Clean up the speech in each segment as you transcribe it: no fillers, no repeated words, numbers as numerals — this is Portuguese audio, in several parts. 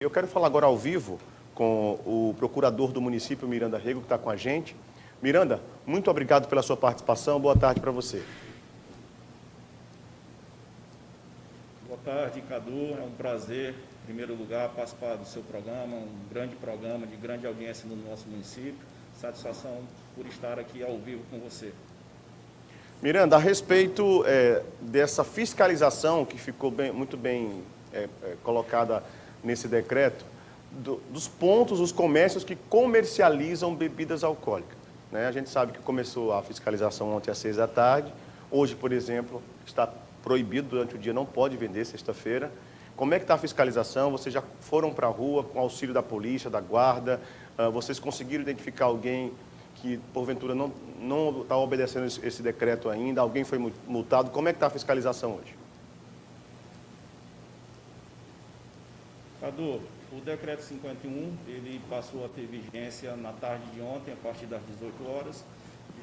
Eu quero falar agora ao vivo com o procurador do município, Miranda Rego, que está com a gente. Miranda, muito obrigado pela sua participação. Boa tarde para você. Boa tarde, Cadu. É um prazer, em primeiro lugar, participar do seu programa, um grande programa de grande audiência no nosso município. Satisfação por estar aqui ao vivo com você. Miranda, a respeito dessa fiscalização que ficou muito bem colocada nesse decreto, dos pontos, os comércios que comercializam bebidas alcoólicas, né? A gente sabe que começou a fiscalização ontem às 6 da tarde. Hoje, por exemplo, está proibido durante o dia, não pode vender sexta-feira. Como é que está a fiscalização? Vocês já foram para a rua com auxílio da polícia, da guarda? Vocês conseguiram identificar alguém que, porventura, não está obedecendo esse decreto ainda? Alguém foi multado? Como é que está a fiscalização hoje? Cadu, o decreto 51, ele passou a ter vigência na tarde de ontem, a partir das 18 horas.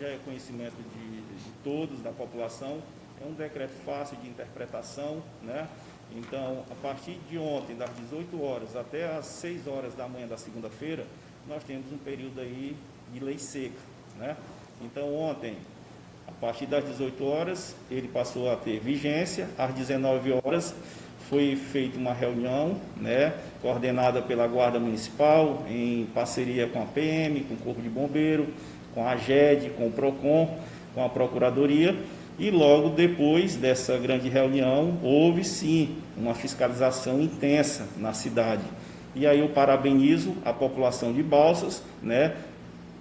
Já é conhecimento de todos, da população. É um decreto fácil de interpretação, né? Então, a partir de ontem, das 18 horas até as 6 horas da manhã da segunda-feira, nós temos um período aí de lei seca, né? Então, ontem, a partir das 18 horas, ele passou a ter vigência. Às 19 horas, foi feita uma reunião, né, coordenada pela Guarda Municipal, em parceria com a PM, com o Corpo de Bombeiro, com a AGED, com o PROCON, com a Procuradoria. E logo depois dessa grande reunião, houve sim uma fiscalização intensa na cidade. E aí eu parabenizo a população de Balsas, né,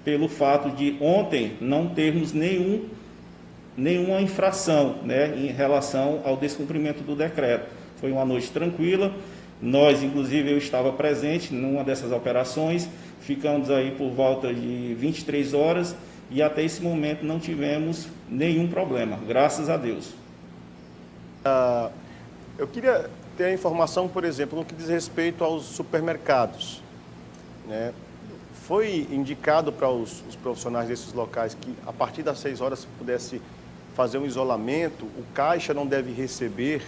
pelo fato de ontem não termos nenhuma infração, né, em relação ao descumprimento do decreto. Foi uma noite tranquila. Nós, inclusive, eu estava presente numa dessas operações. Ficamos aí por volta de 23 horas e até esse momento não tivemos nenhum problema, graças a Deus. Eu queria ter a informação, por exemplo, no que diz respeito aos supermercados, né? Foi indicado para os profissionais desses locais que, a partir das 6 horas, se pudesse fazer um isolamento, o caixa não deve receber,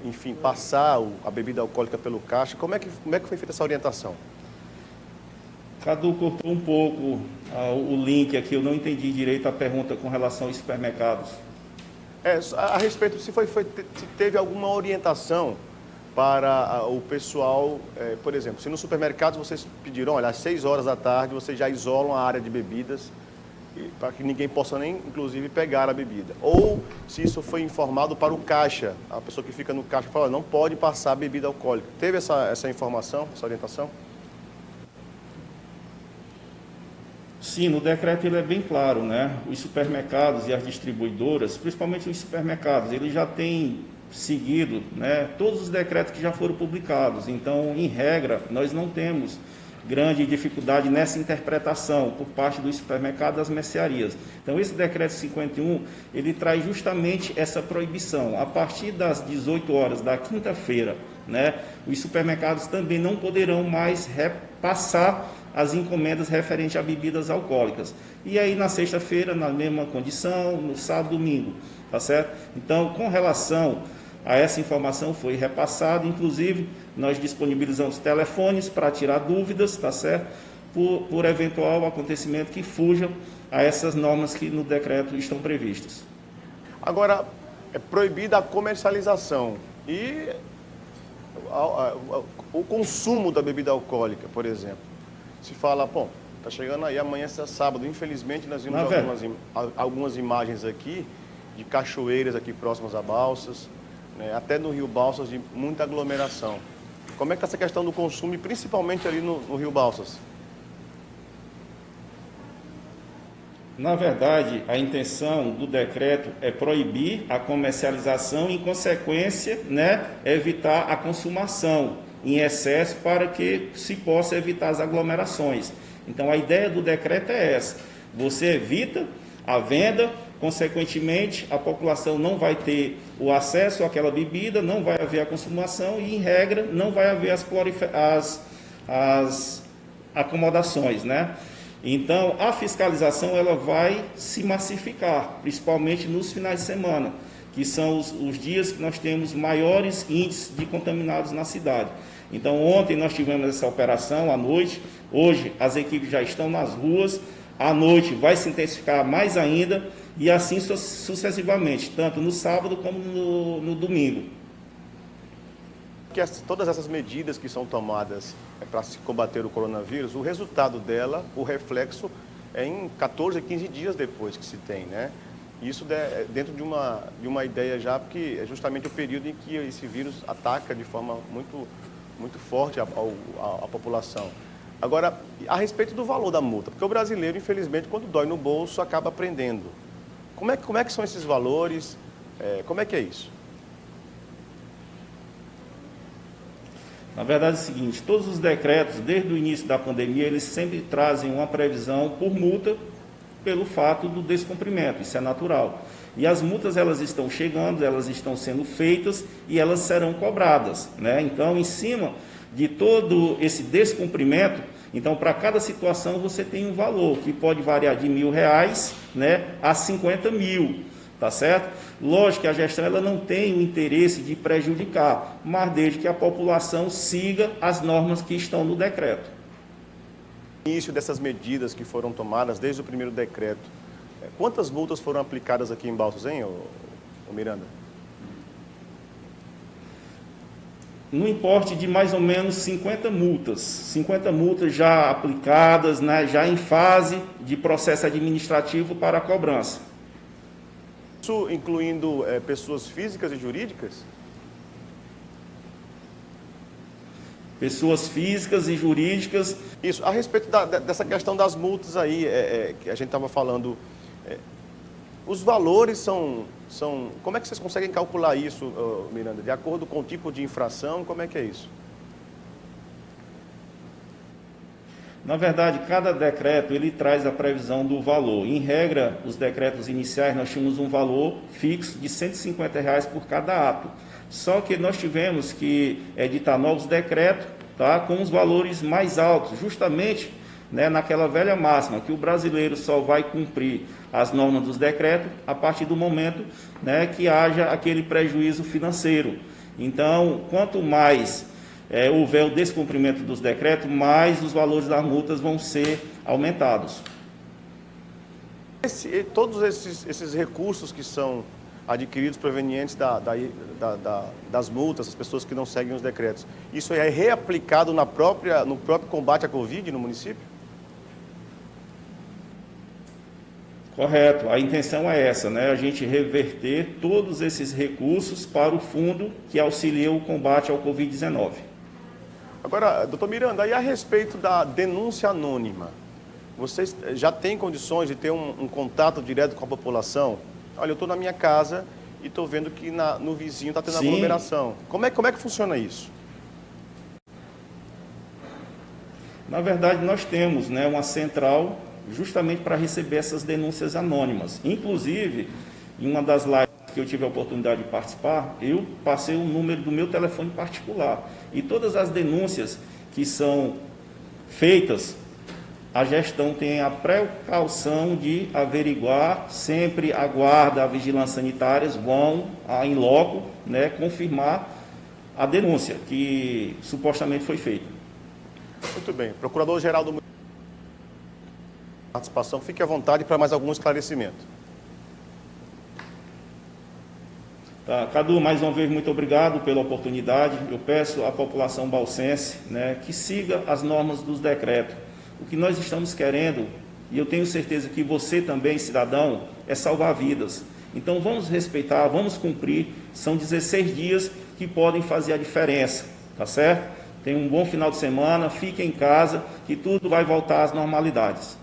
enfim, passar a bebida alcoólica pelo caixa. Como é que foi feita essa orientação? Cadu, cortou um pouco o link aqui, eu não entendi direito a pergunta com relação aos supermercados. A respeito, se teve alguma orientação para o pessoal, por exemplo, se no supermercado vocês pediram, olha, às 6 horas da tarde vocês já isolam a área de bebidas, para que ninguém possa nem, inclusive, pegar a bebida. Ou se isso foi informado para o caixa, a pessoa que fica no caixa fala, não pode passar bebida alcoólica. Teve essa informação, essa orientação? Sim, no decreto ele é bem claro, né? Os supermercados e as distribuidoras, principalmente os supermercados, eles já têm seguido, né, todos os decretos que já foram publicados. Então, em regra, nós não temos grande dificuldade nessa interpretação por parte dos supermercados e das mercearias. Então, esse decreto 51, ele traz justamente essa proibição. A partir das 18 horas da quinta-feira, né, os supermercados também não poderão mais repassar as encomendas referentes a bebidas alcoólicas. E aí, na sexta-feira, na mesma condição, no sábado e domingo, tá certo? Então, com relação a essa informação foi repassada, inclusive nós disponibilizamos telefones para tirar dúvidas, tá certo? Por eventual acontecimento que fuja a essas normas que no decreto estão previstas. Agora, é proibida a comercialização e o consumo da bebida alcoólica, por exemplo. Se fala, bom, está chegando aí, amanhã é sábado, infelizmente nós vimos algumas imagens aqui de cachoeiras aqui próximas a Balsas, né, até no Rio Balsas, de muita aglomeração. Como é que está essa questão do consumo, e principalmente ali no Rio Balsas? Na verdade, a intenção do decreto é proibir a comercialização e, em consequência, né, evitar a consumação em excesso para que se possa evitar as aglomerações. Então, a ideia do decreto é essa. Você evita a venda, consequentemente, a população não vai ter o acesso àquela bebida, não vai haver a consumação e, em regra, não vai haver as acomodações, né? Então, a fiscalização ela vai se massificar, principalmente nos finais de semana, que são os dias que nós temos maiores índices de contaminados na cidade. Então, ontem nós tivemos essa operação à noite, hoje as equipes já estão nas ruas, à noite vai se intensificar mais ainda, e assim sucessivamente, tanto no sábado como no domingo. Todas essas medidas que são tomadas para se combater o coronavírus, o resultado dela, o reflexo, é em 14, 15 dias depois que se tem, né? Isso dentro de uma ideia já, porque é justamente o período em que esse vírus ataca de forma muito forte a população. Agora, a respeito do valor da multa, porque o brasileiro, infelizmente, quando dói no bolso, acaba aprendendo. Como é que são esses valores? Como é que é isso? Na verdade é o seguinte, todos os decretos, desde o início da pandemia, eles sempre trazem uma previsão por multa pelo fato do descumprimento, isso é natural. E as multas, elas estão chegando, elas estão sendo feitas e elas serão cobradas, né? Então, em cima de todo esse descumprimento, então, para cada situação você tem um valor, que pode variar de R$1.000, né, a 50 mil, tá certo? Lógico que a gestão ela não tem o interesse de prejudicar, mas desde que a população siga as normas que estão no decreto. Início dessas medidas que foram tomadas desde o primeiro decreto, quantas multas foram aplicadas aqui em Balsas, hein, ô Miranda? No importe de mais ou menos 50 multas já aplicadas, né, já em fase de processo administrativo para a cobrança. Isso incluindo pessoas físicas e jurídicas? Pessoas físicas e jurídicas. Isso, a respeito dessa questão das multas aí, que a gente estava falando, os valores são... Como é que vocês conseguem calcular isso, Miranda? De acordo com o tipo de infração, como é que é isso? Na verdade, cada decreto ele traz a previsão do valor. Em regra, os decretos iniciais nós tínhamos um valor fixo de R$150 por cada ato. Só que nós tivemos que editar novos decretos, tá, com os valores mais altos, justamente, né, naquela velha máxima, que o brasileiro só vai cumprir as normas dos decretos a partir do momento, né, que haja aquele prejuízo financeiro. Então, quanto mais houver o descumprimento dos decretos, mais os valores das multas vão ser aumentados. Todos esses recursos que são adquiridos provenientes das multas, as pessoas que não seguem os decretos, isso é reaplicado no próprio combate à Covid no município? Correto, a intenção é essa, né? A gente reverter todos esses recursos para o fundo que auxilia o combate ao Covid-19. Agora, doutor Miranda, e a respeito da denúncia anônima? Vocês já têm condições de ter um contato direto com a população? Olha, eu estou na minha casa e estou vendo que no vizinho está tendo aglomeração. Como é que funciona isso? Na verdade, nós temos, né, uma central justamente para receber essas denúncias anônimas. Inclusive, em uma das lives que eu tive a oportunidade de participar, eu passei o número do meu telefone particular. E todas as denúncias que são feitas, a gestão tem a precaução de averiguar, sempre a guarda, a vigilância sanitárias vão em loco, né, confirmar a denúncia que supostamente foi feita. Muito bem. Procurador-Geral do Município, participação, fique à vontade para mais algum esclarecimento. Tá, Cadu, mais uma vez, muito obrigado pela oportunidade. Eu peço à população balsense, né, que siga as normas dos decretos. O que nós estamos querendo, e eu tenho certeza que você também, cidadão, é salvar vidas. Então vamos respeitar, vamos cumprir. São 16 dias que podem fazer a diferença, tá certo? Tenha um bom final de semana, fique em casa, que tudo vai voltar às normalidades.